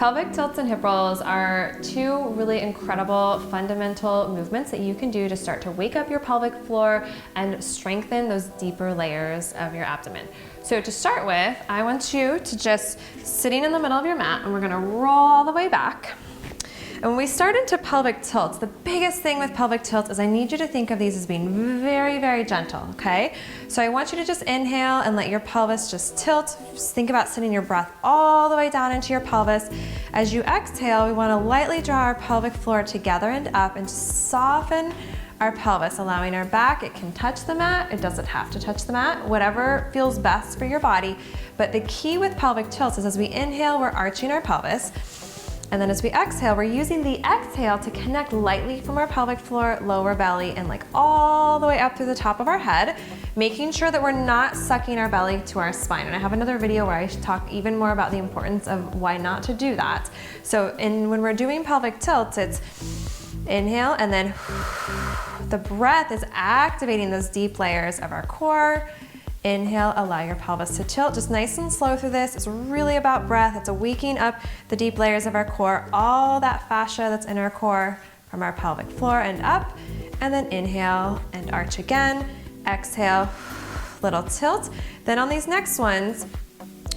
Pelvic tilts and hip rolls are two really incredible fundamental movements that you can do to start to wake up your pelvic floor and strengthen those deeper layers of your abdomen. So to start with, I want you to just sitting in the middle of your mat, and we're gonna roll all the way back. And when we start into pelvic tilts, the biggest thing with pelvic tilts is I need you to think of these as being very, very gentle, okay? So I want you to just inhale and let your pelvis just tilt. Just think about sending your breath all the way down into your pelvis. As you exhale, we wanna lightly draw our pelvic floor together and up and just soften our pelvis, allowing our back, it can touch the mat, it doesn't have to touch the mat, whatever feels best for your body. But the key with pelvic tilts is as we inhale, we're arching our pelvis. And then as we exhale, we're using the exhale to connect lightly from our pelvic floor, lower belly, and like all the way up through the top of our head, making sure that we're not sucking our belly to our spine. And I have another video where I talk even more about the importance of why not to do that. So when we're doing pelvic tilts, it's inhale, and then the breath is activating those deep layers of our core. Inhale, allow your pelvis to tilt, just nice and slow through this. It's really about breath. It's a waking up the deep layers of our core, all that fascia that's in our core from our pelvic floor and up. And then inhale and arch again. Exhale, little tilt. Then on these next ones,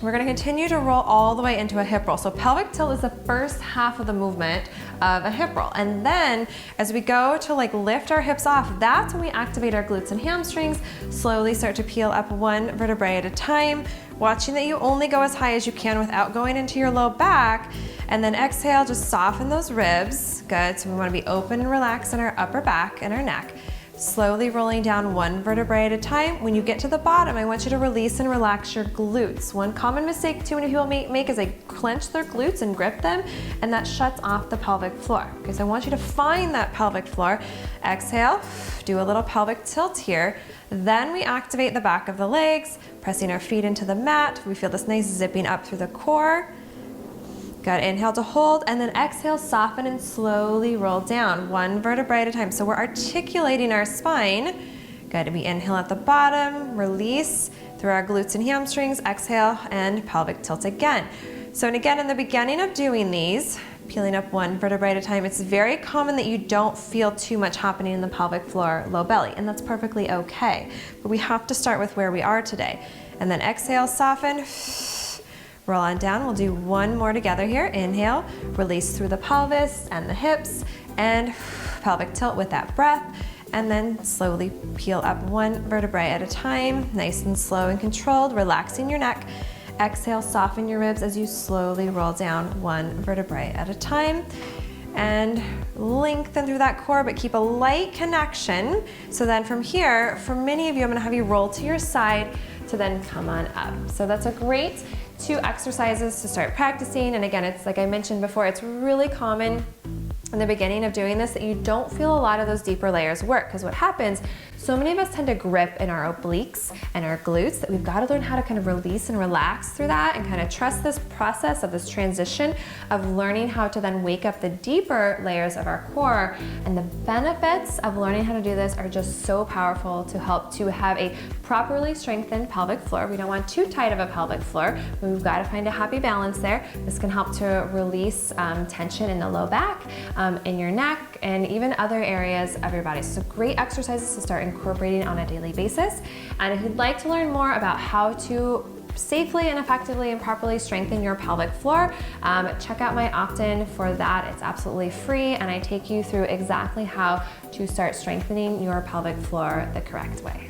we're gonna continue to roll all the way into a hip roll. So pelvic tilt is the first half of the movement of a hip roll. And then as we go to like lift our hips off, that's when we activate our glutes and hamstrings, slowly start to peel up one vertebrae at a time, watching that you only go as high as you can without going into your low back. And then exhale, just soften those ribs. Good, so we wanna be open and relaxed in our upper back and our neck. Slowly rolling down one vertebrae at a time. When you get to the bottom, I want you to release and relax your glutes. One common mistake too many people make is they clench their glutes and grip them, and that shuts off the pelvic floor. Okay, so I want you to find that pelvic floor. Exhale, do a little pelvic tilt here. Then we activate the back of the legs, pressing our feet into the mat. We feel this nice zipping up through the core. Good, inhale to hold, and then exhale, soften and slowly roll down, one vertebrae at a time. So we're articulating our spine. Good, we inhale at the bottom, release through our glutes and hamstrings, exhale, and pelvic tilt again. So, and again, in the beginning of doing these, peeling up one vertebrae at a time, it's very common that you don't feel too much happening in the pelvic floor, low belly, and that's perfectly okay. But we have to start with where we are today. And then exhale, soften. Roll on down, we'll do one more together here. Inhale, release through the pelvis and the hips, and pelvic tilt with that breath. And then slowly peel up one vertebrae at a time, nice and slow and controlled, relaxing your neck. Exhale, soften your ribs as you slowly roll down one vertebrae at a time. And lengthen through that core, but keep a light connection. So then from here, for many of you, I'm gonna have you roll to your side to then come on up. So that's a great two exercises to start practicing. And again, it's like I mentioned before, it's really common in the beginning of doing this that you don't feel a lot of those deeper layers work, because what happens, so many of us tend to grip in our obliques and our glutes that we've got to learn how to kind of release and relax through that and kind of trust this process of this transition of learning how to then wake up the deeper layers of our core. And the benefits of learning how to do this are just so powerful to help to have a properly strengthened pelvic floor. We don't want too tight of a pelvic floor, but we've got to find a happy balance there. This can help to release tension in the low back, in your neck, and even other areas of your body. So great exercises to start incorporating on a daily basis. And if you'd like to learn more about how to safely and effectively and properly strengthen your pelvic floor, check out my opt-in for that. It's absolutely free, and I take you through exactly how to start strengthening your pelvic floor the correct way.